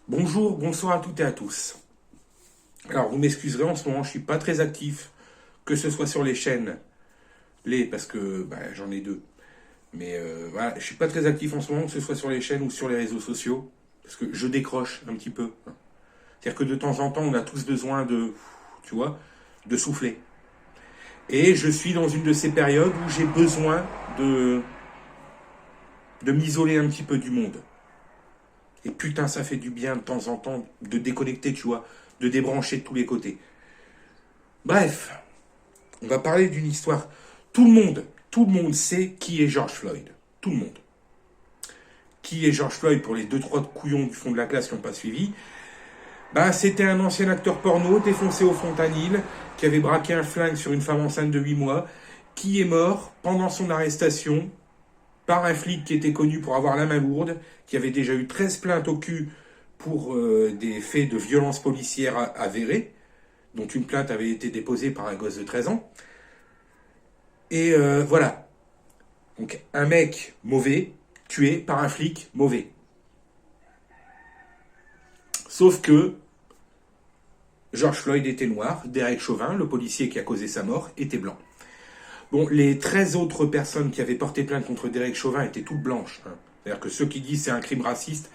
Bonjour, bonsoir à toutes et à tous. Alors, vous m'excuserez, en ce moment, je suis pas très actif, que ce soit sur les chaînes, parce que j'en ai deux. Mais voilà, je suis pas très actif en ce moment, que ce soit sur les chaînes ou sur les réseaux sociaux, parce que je décroche un petit peu. C'est-à-dire que de temps en temps, on a tous besoin de, tu vois, de souffler. Et je suis dans une de ces périodes où j'ai besoin de m'isoler un petit peu du monde. Et putain, ça fait du bien de temps en temps de déconnecter, tu vois, de débrancher de tous les côtés. Bref, on va parler d'une histoire. Tout le monde sait qui est George Floyd. Tout le monde. Qui est George Floyd pour les deux trois couillons du fond de la classe qui n'ont pas suivi? C'était un ancien acteur porno défoncé au fentanyl qui avait braqué un flingue sur une femme enceinte de 8 mois qui est mort pendant son arrestation par un flic qui était connu pour avoir la main lourde, qui avait déjà eu 13 plaintes au cul pour des faits de violence policière avérés, dont une plainte avait été déposée par un gosse de 13 ans. Et voilà. Donc un mec mauvais, tué par un flic mauvais. Sauf que George Floyd était noir, Derek Chauvin, le policier qui a causé sa mort, était blanc. Bon, les 13 autres personnes qui avaient porté plainte contre Derek Chauvin étaient toutes blanches. C'est-à-dire que ceux qui disent c'est un crime raciste,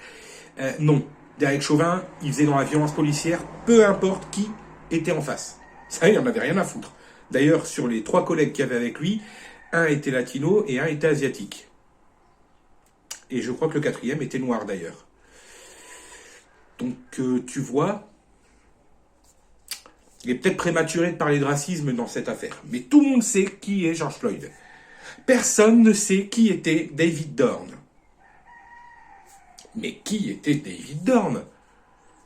non. Derek Chauvin, il faisait dans la violence policière, peu importe qui était en face. Ça, il n'en avait rien à foutre. D'ailleurs, sur les 3 collègues qu'il y avait avec lui, un était latino et un était asiatique. Et je crois que le 4e était noir d'ailleurs. Donc tu vois, il est peut-être prématuré de parler de racisme dans cette affaire. Mais tout le monde sait qui est George Floyd. Personne ne sait qui était David Dorn. Mais qui était David Dorn?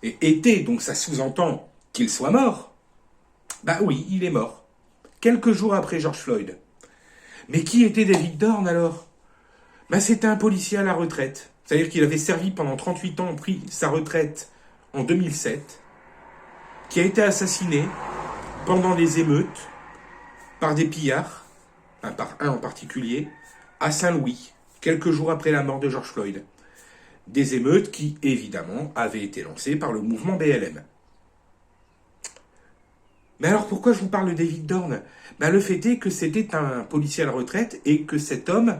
Et était, donc ça sous-entend qu'il soit mort. Bah oui, il est mort. Quelques jours après George Floyd. Mais qui était David Dorn alors? C'était un policier à la retraite. C'est-à-dire qu'il avait servi pendant 38 ans, pris sa retraite en 2007, qui a été assassiné pendant des émeutes par des pillards, par un en particulier, à Saint-Louis, quelques jours après la mort de George Floyd. Des émeutes qui, évidemment, avaient été lancées par le mouvement BLM. Mais alors pourquoi je vous parle de David Dorn? Le fait est que c'était un policier à la retraite et que cet homme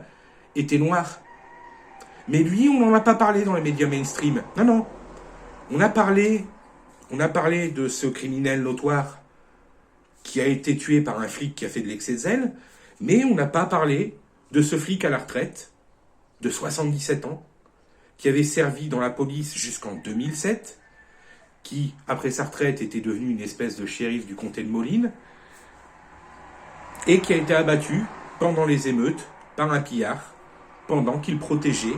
était noir. Mais lui, on n'en a pas parlé dans les médias mainstream. Non, non. On a parlé de ce criminel notoire qui a été tué par un flic qui a fait de l'excès de zèle, mais on n'a pas parlé de ce flic à la retraite, de 77 ans, qui avait servi dans la police jusqu'en 2007, qui, après sa retraite, était devenu une espèce de shérif du comté de Moline, et qui a été abattu pendant les émeutes par un pillard, pendant qu'il protégeait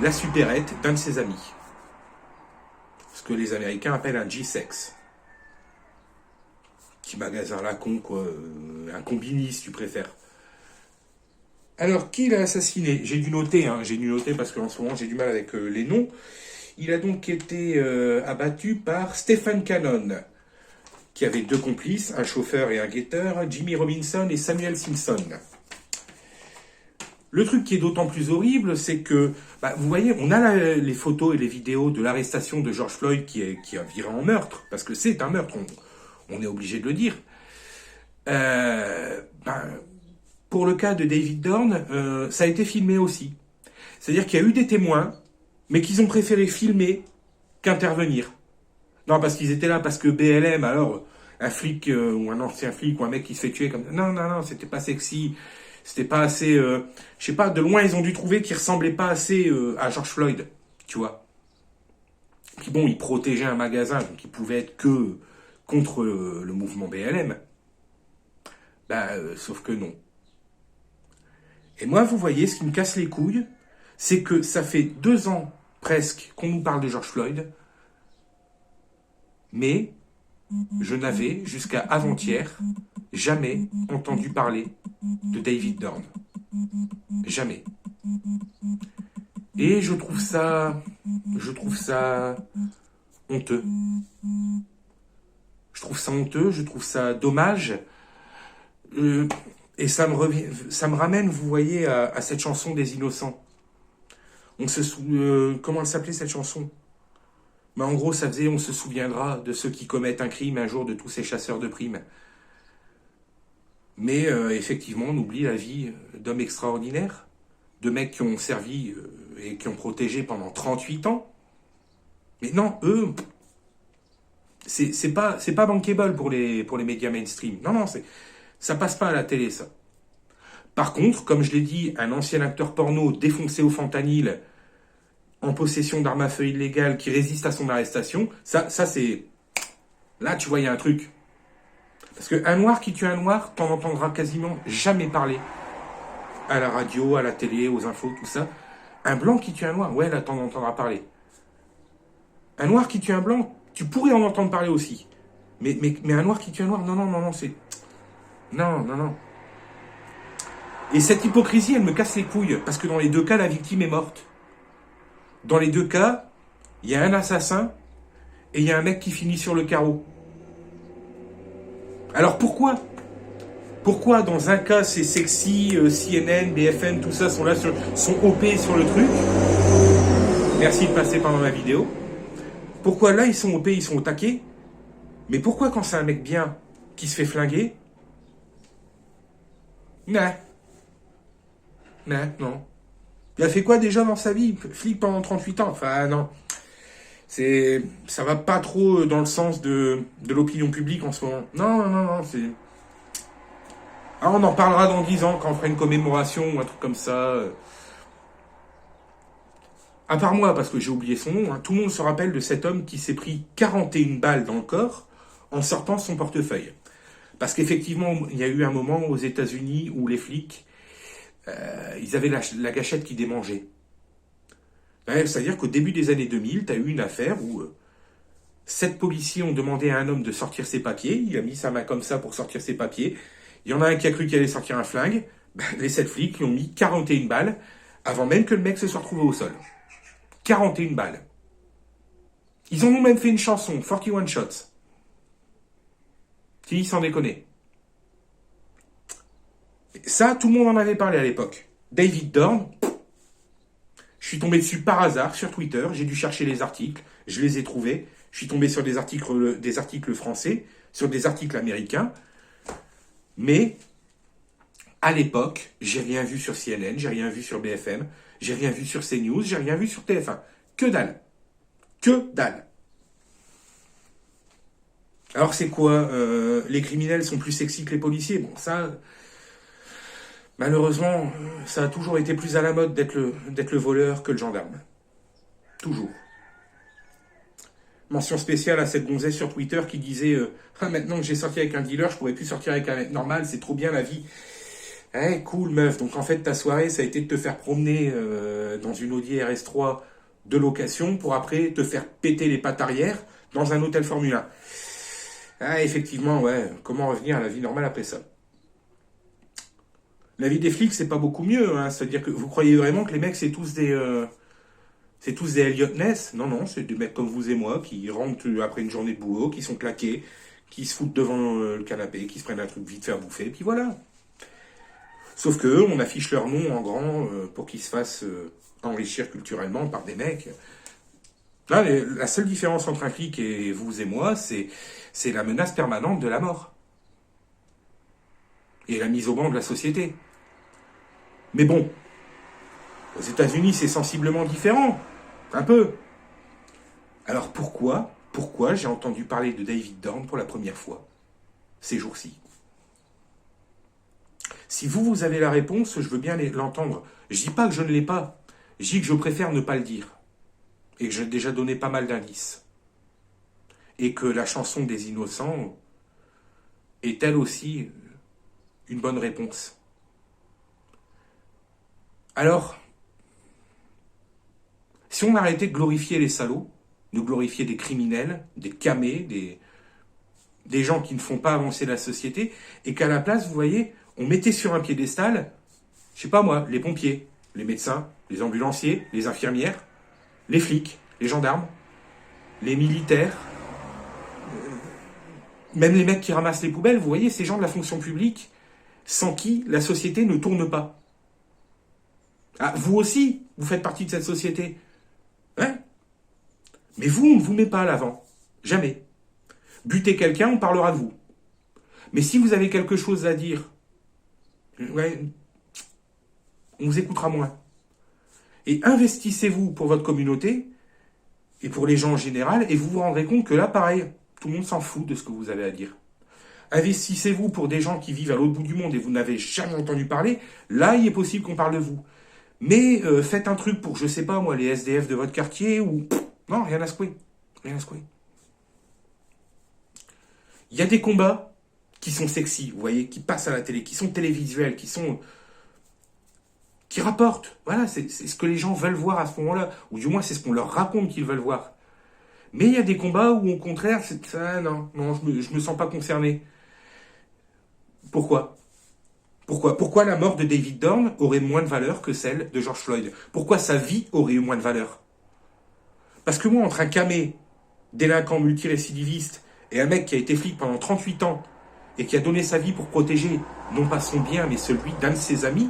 la supérette d'un de ses amis. Ce que les Américains appellent un G-Sex. Petit magasin à la con, quoi. Un combini, si tu préfères. Alors, qui l'a assassiné? J'ai dû noter parce qu'en ce moment j'ai du mal avec les noms. Il a donc été abattu par Stephen Cannon, qui avait 2 complices, un chauffeur et un guetteur, Jimmy Robinson et Samuel Simpson. Le truc qui est d'autant plus horrible, c'est que, vous voyez, on a les photos et les vidéos de l'arrestation de George Floyd qui a viré en meurtre, parce que c'est un meurtre, on est obligé de le dire. Pour le cas de David Dorn, ça a été filmé aussi. C'est-à-dire qu'il y a eu des témoins, mais qu'ils ont préféré filmer qu'intervenir. Non, parce qu'ils étaient là, parce que BLM, alors, un flic ou un ancien flic ou un mec qui se fait tuer comme ça. Non, non, non, c'était pas sexy. C'était pas assez... je sais pas, de loin, ils ont dû trouver qu'il ressemblait pas assez à George Floyd, tu vois. Puis bon, il protégeait un magasin, donc il pouvait être que contre le mouvement BLM. Sauf que non. Et moi, vous voyez, ce qui me casse les couilles, c'est que ça fait 2 ans presque qu'on nous parle de George Floyd, mais je n'avais, jusqu'à avant-hier, jamais entendu parler de David Dorn. Jamais. Et je trouve ça honteux. Je trouve ça honteux, je trouve ça dommage. Et ça me ramène, vous voyez, à cette chanson des Innocents. Comment elle s'appelait cette chanson? Mais en gros, ça faisait, on se souviendra de ceux qui commettent un crime un jour, de tous ces chasseurs de primes. Mais effectivement, on oublie la vie d'hommes extraordinaires, de mecs qui ont servi et qui ont protégé pendant 38 ans. Mais non, eux, c'est pas bankable pour les médias mainstream. Non, non, ça passe pas à la télé, ça. Par contre, comme je l'ai dit, un ancien acteur porno défoncé au fentanyl, en possession d'armes à feu illégales, qui résiste à son arrestation, ça c'est... Là, tu vois, il y a un truc. Parce qu'un noir qui tue un noir, t'en entendras quasiment jamais parler. À la radio, à la télé, aux infos, tout ça. Un blanc qui tue un noir, ouais, là, t'en entendras parler. Un noir qui tue un blanc, tu pourrais en entendre parler aussi. Mais un noir qui tue un noir, non, non, non, non, c'est... Non, non, non. Et cette hypocrisie, elle me casse les couilles. Parce que dans les deux cas, la victime est morte. Dans les deux cas, il y a un assassin et il y a un mec qui finit sur le carreau. Alors pourquoi dans un cas c'est sexy, CNN, BFM, tout ça sont là, sont OP sur le truc. Merci de passer pendant ma vidéo. Pourquoi là ils sont OP, ils sont au taquet. Mais pourquoi quand c'est un mec bien qui se fait flinguer? Non. Non. Il a fait quoi déjà dans sa vie? Flic pendant 38 ans. Enfin non. Ça va pas trop dans le sens de l'opinion publique en ce moment. Non, c'est... Ah, on en parlera dans 10 ans quand on fera une commémoration ou un truc comme ça. À part moi, parce que j'ai oublié son nom, hein, tout le monde se rappelle de cet homme qui s'est pris 41 balles dans le corps en sortant son portefeuille. Parce qu'effectivement, il y a eu un moment aux États-Unis où les flics, ils avaient la gâchette qui démangeait. C'est-à-dire qu'au début des années 2000, tu as eu une affaire où 7 policiers ont demandé à un homme de sortir ses papiers. Il a mis sa main comme ça pour sortir ses papiers. Il y en a un qui a cru qu'il allait sortir un flingue. Les 7 flics lui ont mis 41 balles avant même que le mec se soit retrouvé au sol. 41 balles. Ils ont même fait une chanson, 41 Shots. Qui, sans déconner. Ça, tout le monde en avait parlé à l'époque. David Dorn, je suis tombé dessus par hasard sur Twitter, j'ai dû chercher les articles, je les ai trouvés, je suis tombé sur des articles français, sur des articles américains, mais à l'époque, j'ai rien vu sur CNN, j'ai rien vu sur BFM, j'ai rien vu sur CNews, j'ai rien vu sur TF1. Que dalle. Que dalle. Alors c'est quoi les criminels sont plus sexy que les policiers? Bon, ça... Malheureusement, ça a toujours été plus à la mode d'être le voleur que le gendarme. Toujours. Mention spéciale à cette gonzesse sur Twitter qui disait maintenant que j'ai sorti avec un dealer, je pourrais plus sortir avec un mec normal, c'est trop bien la vie. Eh, cool meuf, donc en fait ta soirée ça a été de te faire promener dans une Audi RS3 de location pour après te faire péter les pattes arrière dans un hôtel Formule 1. Ah effectivement, ouais, comment revenir à la vie normale après ça? La vie des flics, c'est pas beaucoup mieux, hein. C'est-à-dire que vous croyez vraiment que les mecs, c'est tous des Elliot Ness? Non, non, c'est des mecs comme vous et moi qui rentrent après une journée de boulot, qui sont claqués, qui se foutent devant le canapé, qui se prennent un truc vite faire bouffer, et puis voilà. Sauf que eux, on affiche leur nom en grand pour qu'ils se fassent enrichir culturellement par des mecs. Là, la seule différence entre un flic et vous et moi, c'est la menace permanente de la mort. Et la mise au banc de la société. Mais bon, aux États-Unis, c'est sensiblement différent. Un peu. Alors pourquoi j'ai entendu parler de David Dorn pour la première fois ces jours-ci? Si vous avez la réponse, je veux bien l'entendre. Je dis pas que je ne l'ai pas. Je dis que je préfère ne pas le dire. Et que j'ai déjà donné pas mal d'indices. Et que la chanson des innocents est elle aussi une bonne réponse. Alors, si on arrêtait de glorifier les salauds, de glorifier des criminels, des camés, des gens qui ne font pas avancer la société, et qu'à la place, vous voyez, on mettait sur un piédestal, je sais pas moi, les pompiers, les médecins, les ambulanciers, les infirmières, les flics, les gendarmes, les militaires, même les mecs qui ramassent les poubelles, vous voyez, ces gens de la fonction publique, sans qui la société ne tourne pas. Ah, vous aussi, vous faites partie de cette société. Hein? Mais vous, on ne vous met pas à l'avant. Jamais. Butez quelqu'un, on parlera de vous. Mais si vous avez quelque chose à dire, ouais, on vous écoutera moins. Et investissez-vous pour votre communauté et pour les gens en général, et vous vous rendrez compte que là, pareil, tout le monde s'en fout de ce que vous avez à dire. Investissez-vous pour des gens qui vivent à l'autre bout du monde et vous n'avez jamais entendu parler, là, il est possible qu'on parle de vous. Mais faites un truc pour, je sais pas moi, les SDF de votre quartier ou... Non, rien à secouer. Rien à secouer. Il y a des combats qui sont sexy, vous voyez, qui passent à la télé, qui sont télévisuels, qui rapportent. Voilà, c'est ce que les gens veulent voir à ce moment-là. Ou du moins, c'est ce qu'on leur raconte qu'ils veulent voir. Mais il y a des combats où, au contraire, non, je me sens pas concerné. Pourquoi Pourquoi la mort de David Dorn aurait moins de valeur que celle de George Floyd? Pourquoi sa vie aurait eu moins de valeur? Parce que moi, entre un camé, délinquant multirécidiviste, et un mec qui a été flic pendant 38 ans, et qui a donné sa vie pour protéger, non pas son bien, mais celui d'un de ses amis,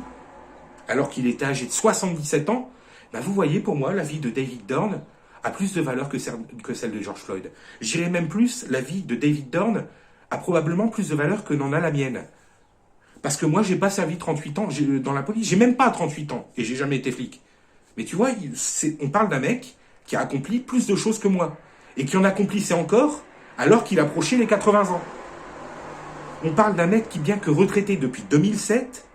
alors qu'il était âgé de 77 ans, ben vous voyez, pour moi, la vie de David Dorn a plus de valeur que celle de George Floyd. J'irais même plus, la vie de David Dorn a probablement plus de valeur que n'en a la mienne. Parce que moi, j'ai pas servi 38 ans dans la police. J'ai même pas 38 ans et j'ai jamais été flic. Mais tu vois, on parle d'un mec qui a accompli plus de choses que moi. Et qui en accomplissait encore alors qu'il approchait les 80 ans. On parle d'un mec qui, bien que retraité depuis 2007,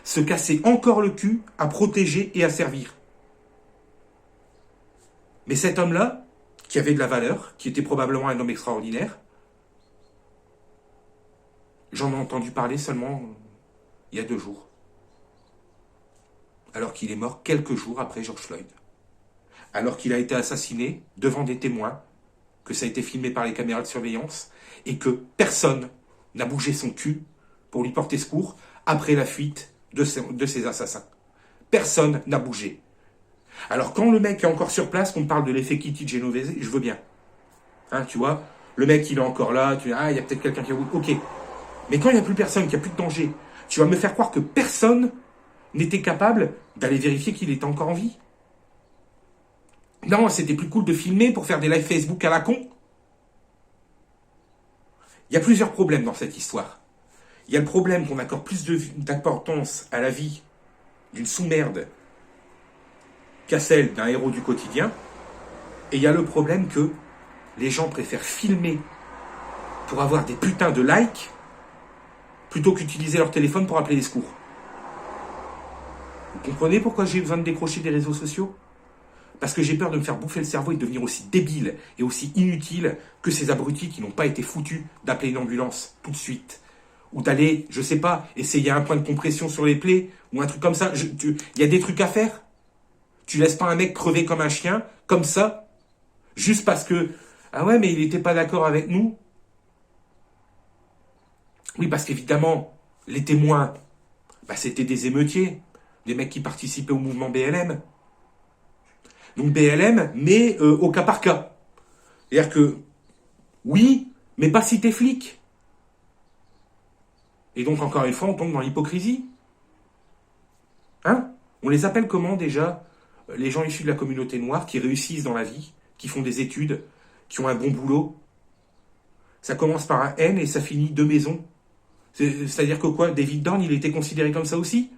se cassait encore le cul à protéger et à servir. Mais cet homme-là, qui avait de la valeur, qui était probablement un homme extraordinaire, j'en ai entendu parler seulement il y a 2 jours. Alors qu'il est mort quelques jours après George Floyd. Alors qu'il a été assassiné devant des témoins, que ça a été filmé par les caméras de surveillance, et que personne n'a bougé son cul pour lui porter secours après la fuite de ces assassins. Personne n'a bougé. Alors quand le mec est encore sur place, qu'on parle de l'effet Kitty Genovese, je veux bien. Hein, tu vois, le mec il est encore là, tu dis, ah, il y a peut-être quelqu'un qui a voulu. Ok. Mais quand il n'y a plus personne, qu'il n'y a plus de danger, tu vas me faire croire que personne n'était capable d'aller vérifier qu'il était encore en vie? Non, c'était plus cool de filmer pour faire des lives Facebook à la con. Il y a plusieurs problèmes dans cette histoire. Il y a le problème qu'on accorde plus d'importance à la vie d'une sous-merde qu'à celle d'un héros du quotidien. Et il y a le problème que les gens préfèrent filmer pour avoir des putains de likes plutôt qu'utiliser leur téléphone pour appeler les secours. Vous comprenez pourquoi j'ai besoin de décrocher des réseaux sociaux? Parce que j'ai peur de me faire bouffer le cerveau et de devenir aussi débile et aussi inutile que ces abrutis qui n'ont pas été foutus d'appeler une ambulance tout de suite. Ou d'aller, je sais pas, essayer un point de compression sur les plaies ou un truc comme ça. Il y a des trucs à faire. Tu laisses pas un mec crever comme un chien, comme ça, juste parce que, ah ouais, mais il n'était pas d'accord avec nous. Oui, parce qu'évidemment, les témoins, c'était des émeutiers, des mecs qui participaient au mouvement BLM. Donc BLM, mais au cas par cas. C'est-à-dire que, oui, mais pas si t'es flic. Et donc, encore une fois, on tombe dans l'hypocrisie. Hein? On les appelle comment déjà? Les gens issus de la communauté noire qui réussissent dans la vie, qui font des études, qui ont un bon boulot. Ça commence par un N et ça finit de maison. C'est-à-dire que quoi? David Dorn, il était considéré comme ça aussi?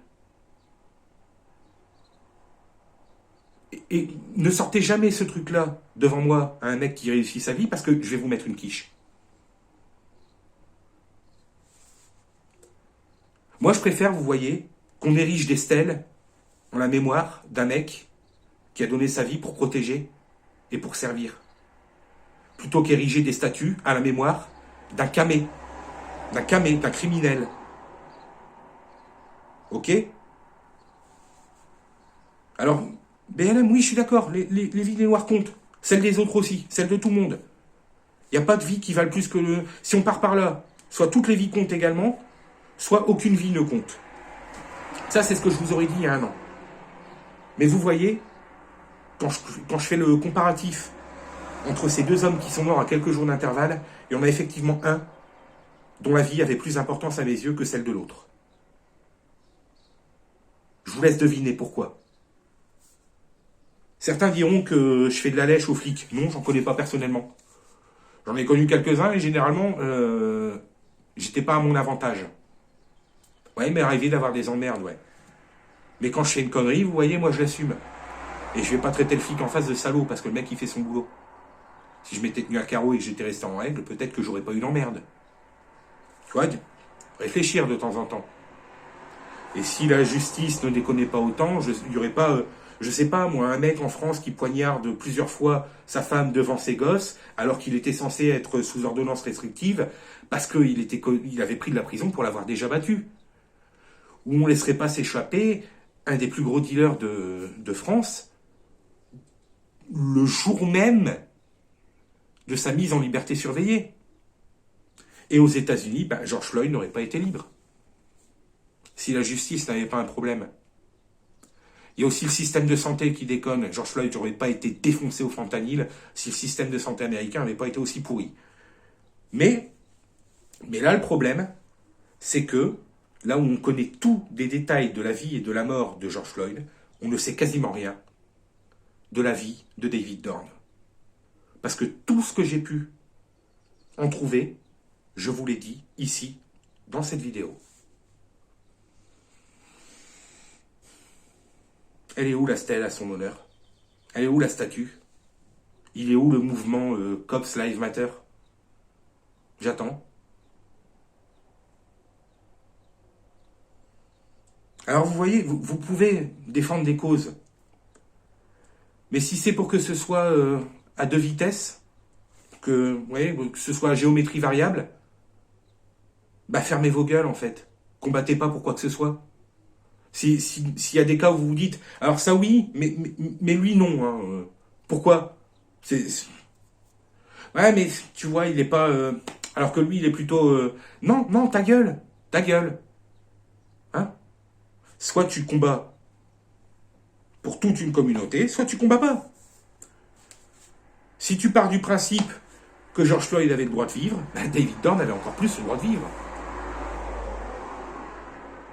Et ne sortez jamais ce truc-là devant moi à un mec qui réussit sa vie parce que je vais vous mettre une quiche. Moi, je préfère, vous voyez, qu'on érige des stèles en la mémoire d'un mec qui a donné sa vie pour protéger et pour servir. Plutôt qu'ériger des statues à la mémoire d'un camé, d'un criminel. Ok? Alors, BLM, oui, je suis d'accord, les vies des Noirs comptent. Celles des autres aussi, celles de tout le monde. Il n'y a pas de vie qui valent plus que le... Si on part par là, soit toutes les vies comptent également, soit aucune vie ne compte. Ça, c'est ce que je vous aurais dit il y a 1 an. Mais vous voyez, quand je fais le comparatif entre ces 2 hommes qui sont morts à quelques jours d'intervalle, il y en a effectivement un dont la vie avait plus d'importance à mes yeux que celle de l'autre. Je vous laisse deviner pourquoi. Certains diront que je fais de la lèche aux flics. Non, j'en connais pas personnellement. J'en ai connu quelques-uns et généralement, j'étais pas à mon avantage. Ouais, il m'est arrivé d'avoir des emmerdes, ouais. Mais quand je fais une connerie, vous voyez, moi je l'assume. Et je vais pas traiter le flic en face de salaud parce que le mec il fait son boulot. Si je m'étais tenu à carreau et que j'étais resté en règle, peut-être que j'aurais pas eu d'emmerde. Tu vois, réfléchir de temps en temps. Et si la justice ne déconne pas autant, il n'y aurait pas, je sais pas moi, un mec en France qui poignarde plusieurs fois sa femme devant ses gosses, alors qu'il était censé être sous ordonnance restrictive, parce il avait pris de la prison pour l'avoir déjà battu. Ou on ne laisserait pas s'échapper un des plus gros dealers de France, le jour même de sa mise en liberté surveillée. Et aux États-Unis, George Floyd n'aurait pas été libre. Si la justice n'avait pas un problème. Il y a aussi le système de santé qui déconne. George Floyd n'aurait pas été défoncé au fentanyl si le système de santé américain n'avait pas été aussi pourri. Mais là, le problème, c'est que là où on connaît tous les détails de la vie et de la mort de George Floyd, on ne sait quasiment rien de la vie de David Dorn. Parce que tout ce que j'ai pu en trouver, je vous l'ai dit ici, dans cette vidéo. Elle est où la stèle à son honneur? Elle est où la statue? Il est où le mouvement Cops Lives Matter? J'attends. Alors vous voyez, vous pouvez défendre des causes. Mais si c'est pour que ce soit à deux vitesses, que ce soit à géométrie variable, fermez vos gueules en fait. Combattez pas pour quoi que ce soit. S'il y a des cas où vous vous dites, alors ça oui, mais lui non. Hein. Pourquoi Ouais, mais tu vois, il est pas... alors que lui, il est plutôt... non, ta gueule. Hein? Soit tu combats pour toute une communauté, soit tu combats pas. Si tu pars du principe que George Floyd avait le droit de vivre, David Dorn avait encore plus le droit de vivre.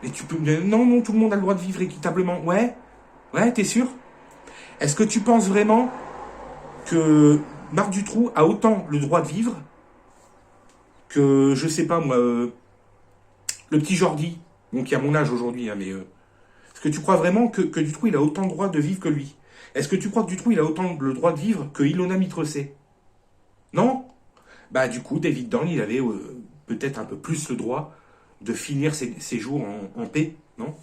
Et tu peux... Non, tout le monde a le droit de vivre équitablement. Ouais, t'es sûr? Est-ce que tu penses vraiment que Marc Dutroux a autant le droit de vivre que, je sais pas moi, le petit Jordi, qui a mon âge aujourd'hui, hein, mais... est-ce que tu crois vraiment que Dutroux, il a autant le droit de vivre que lui? Est-ce que tu crois que Dutroux, il a autant le droit de vivre que Ilona Mitressé? Non? Du coup, David Dorn, il avait peut-être un peu plus le droit de finir ses jours en paix, non?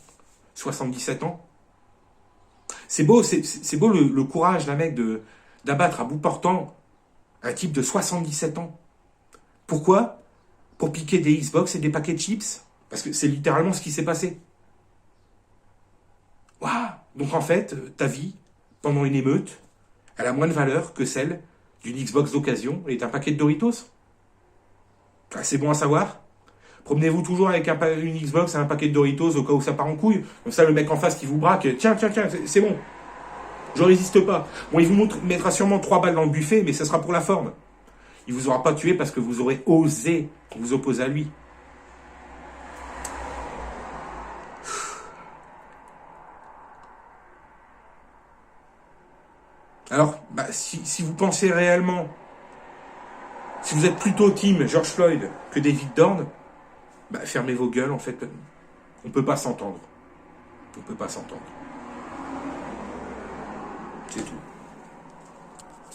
77 ans. C'est beau le courage d'un mec d'abattre à bout portant un type de 77 ans. Pourquoi? Pour piquer des Xbox et des paquets de chips? Parce que c'est littéralement ce qui s'est passé. Waouh! Donc en fait, ta vie, pendant une émeute, elle a moins de valeur que celle d'une Xbox d'occasion et d'un paquet de Doritos. C'est bon à savoir. Promenez-vous toujours avec une Xbox et un paquet de Doritos au cas où ça part en couille. Comme ça, le mec en face qui vous braque, tiens, c'est bon. Je résiste pas. Bon, il vous mettra sûrement 3 balles dans le buffet, mais ça sera pour la forme. Il vous aura pas tué parce que vous aurez osé vous opposer à lui. Alors, si vous pensez réellement, si vous êtes plutôt team George Floyd que David Dorn, fermez vos gueules, en fait. On peut pas s'entendre. C'est tout.